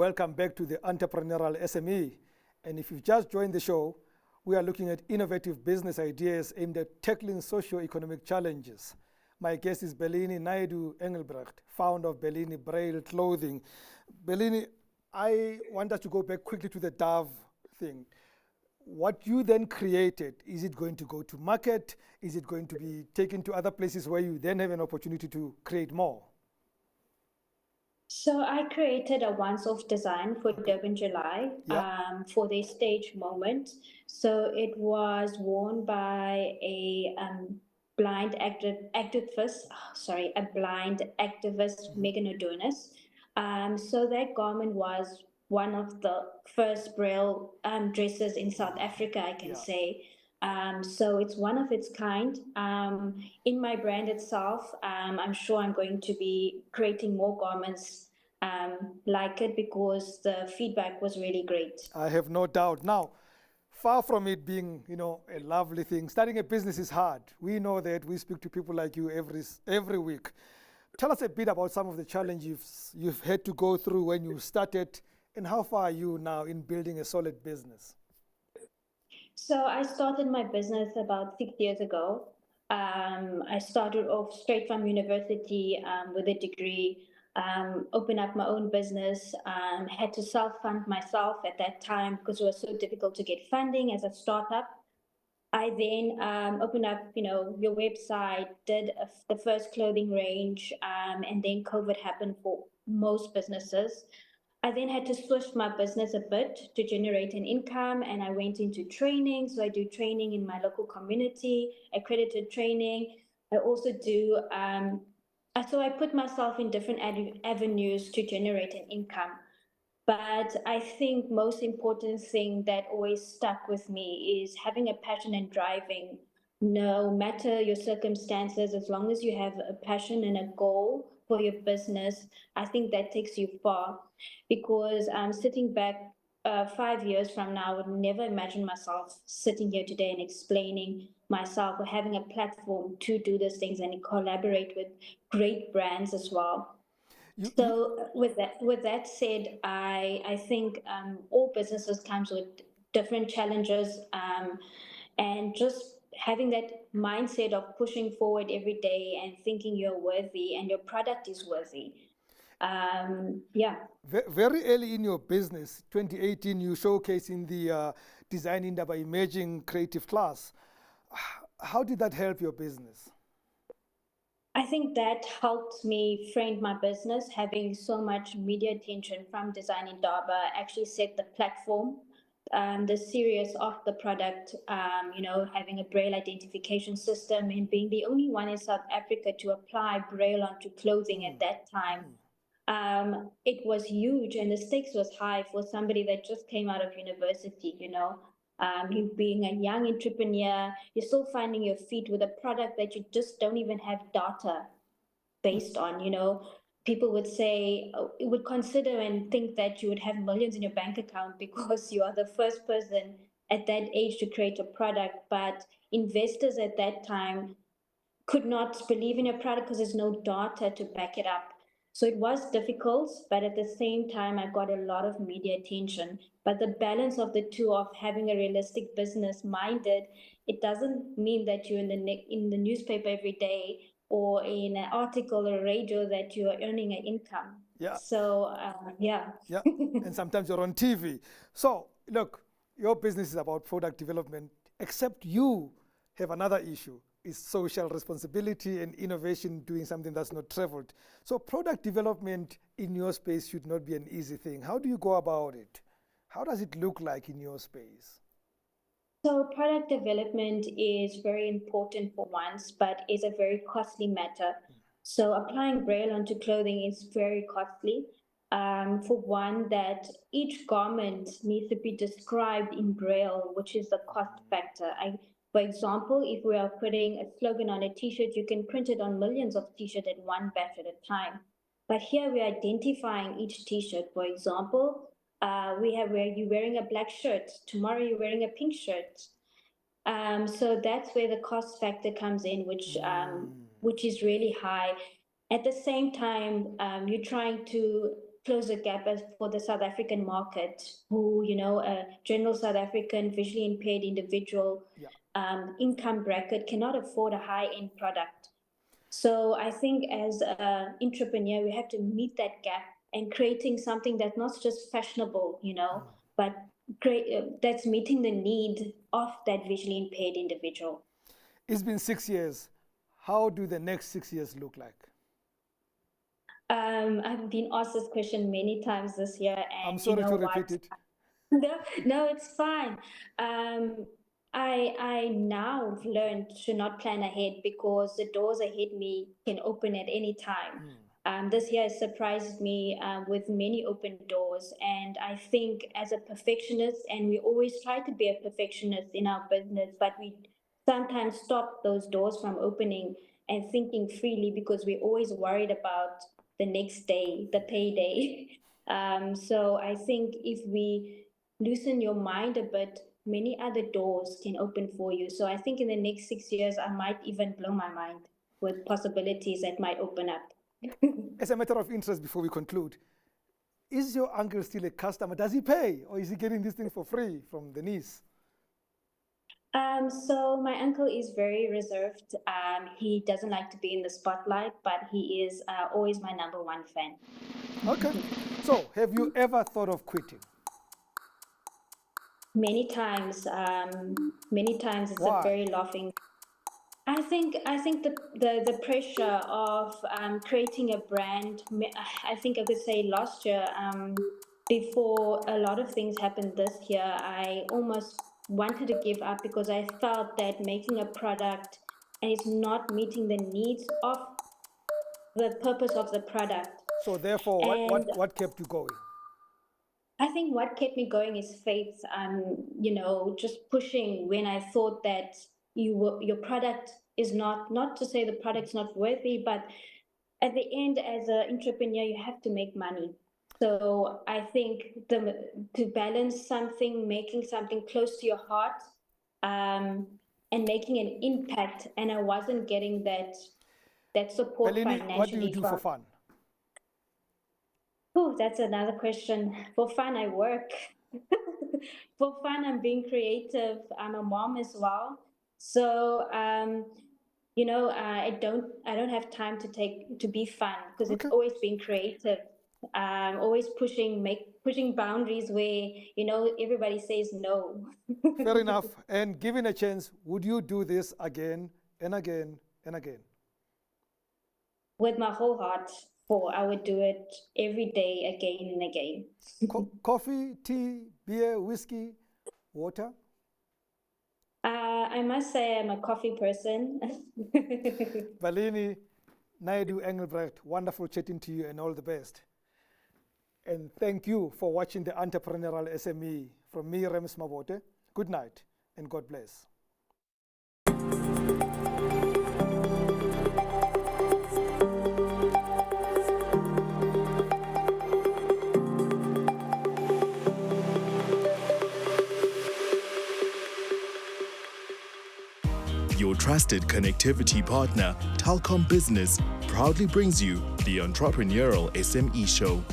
Welcome back to the Entrepreneurial SME. And if you've just joined the show, we are looking at innovative business ideas aimed at tackling socio-economic challenges. My guest is Balini Naidoo Engelbrecht, founder of Balini Braille Clothing. Balini, I want us to go back quickly to the Dove thing. What you then created, is it going to go to market? Is it going to be taken to other places where you then have an opportunity to create more? So I created a once-off design for Durban July for their stage moment. So it was worn by a blind activist, Megan Adonis. So that garment was one of the first Braille dresses in South Africa, I can say. So it's one of its kind. In my brand itself, I'm sure I'm going to be creating more garments like it because the feedback was really great. I have no doubt. Now, far from it being, a lovely thing, starting a business is hard. We know that. We speak to people like you every week. Tell us a bit about some of the challenges you've had to go through when you started, and how far are you now in building a solid business? So I started my business about 6 years ago. I started off straight from university with a degree, opened up my own business, had to self-fund myself at that time because it was so difficult to get funding as a startup. I then opened up, your website, did the first clothing range, and then COVID happened for most businesses. I then had to switch my business a bit to generate an income, and I went into training. So I do training in my local community, accredited training. I also do, so I put myself in different avenues to generate an income. But I think most important thing that always stuck with me is having a passion and driving. No matter your circumstances, as long as you have a passion and a goal for your business, I think that takes you far. Because sitting back 5 years from now, I would never imagine myself sitting here today and explaining myself or having a platform to do those things and collaborate with great brands as well. So with that said, I think all businesses comes with different challenges, and just having that mindset of pushing forward every day and thinking you're worthy and your product is worthy. Very early in your business, 2018, you showcased in the Design Indaba Emerging Creative class. How did that help your business? I think that helped me frame my business. Having so much media attention from Design Indaba actually set the platform, the series of the product, having a Braille identification system and being the only one in South Africa to apply Braille onto clothing at that time. It was huge and the stakes was high for somebody that just came out of university, you being a young entrepreneur, you're still finding your feet with a product that you just don't even have data based on, People would say, would consider and think that you would have millions in your bank account because you are the first person at that age to create a product. But investors at that time could not believe in your product because there's no data to back it up. So it was difficult, but at the same time, I got a lot of media attention. But the balance of the two, of having a realistic business minded, it doesn't mean that you're in the newspaper every day or in an article or radio that you are earning an income. Yeah. So, Yeah. And sometimes you're on TV. So, look, your business is about product development, except you have another issue. Is social responsibility and innovation, doing something that's not traveled. So product development in your space should not be an easy thing. How do you go about it? How does it look like in your space? So product development is very important for once, but is a very costly matter. So applying Braille onto clothing is very costly. For one, that each garment needs to be described in Braille, which is the cost factor. For example, if we are putting a slogan on a T-shirt, you can print it on millions of T-shirts at one batch at a time. But here we're identifying each T-shirt. For example, we have where you're wearing a black shirt, tomorrow you're wearing a pink shirt. So that's where the cost factor comes in, which is really high. At the same time, you're trying to close a gap as for the South African market, who, a general South African visually impaired individual Yeah. income bracket cannot afford a high-end product. So I think as an entrepreneur, we have to meet that gap and creating something that's not just fashionable, but that's meeting the need of that visually impaired individual. It's been 6 years. How do the next 6 years look like? I've been asked this question many times this year, I'm and you sorry know to what? repeat it. No, it's fine. I now have learned to not plan ahead because the doors ahead me can open at any time. This year has surprised me with many open doors, and I think as a perfectionist, and we always try to be a perfectionist in our business, but we sometimes stop those doors from opening and thinking freely because we're always worried about the next day, the payday. So I think if we loosen your mind a bit, many other doors can open for you. So I think in the next 6 years, I might even blow my mind with possibilities that might open up. As a matter of interest, before we conclude, is your uncle still a customer? Does he pay, or is he getting this thing for free from the niece? So my uncle is very reserved. He doesn't like to be in the spotlight, but he is always my number one fan. Okay. So have you ever thought of quitting? Many times. Many times it's a Why? very laughing. I think the pressure of creating a brand. I think I could say last year, before a lot of things happened this year, I almost wanted to give up because I felt that making a product and it's not meeting the needs of the purpose of the product. So therefore, And what kept you going? I think what kept me going is faith. Just pushing when I thought that your product is not to say the product's not worthy, but at the end, as an entrepreneur, you have to make money. So I think to balance something, making something close to your heart, and making an impact, and I wasn't getting that support Balini, what do you financially do for from. fun? Oh, that's another question. For fun, I work. For fun, I'm being creative. I'm a mom as well. So, I don't have time to be fun because it's Okay. always being creative. Always pushing boundaries where, everybody says no. Fair enough. And given a chance, would you do this again and again and again? With my whole heart, I would do it every day, again and again. Coffee, tea, beer, whiskey, water? I must say I'm a coffee person. Balini Naidoo Engelbrecht, wonderful chatting to you and all the best. And thank you for watching the Entrepreneurial SME. From me, Rems Mabote. Good night and God bless. Your trusted connectivity partner, Telkom Business, proudly brings you the Entrepreneurial SME Show.